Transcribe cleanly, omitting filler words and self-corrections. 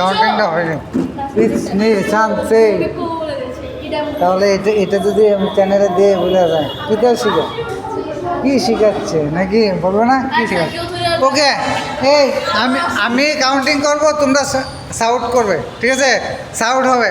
কাউন্টিংটা হয়নি। It's me চান্সে। তাহলে এটা যদি আমি চ্যানেলে দিয়ে বোঝা যায় কোথাও শিখে কি শিখাচ্ছে নাকি বলবো না কি শেখাচ্ছে। ওকে, এই আমি কাউন্টিং করব, তোমরা সাউট করবে, ঠিক আছে? সাউট হবে।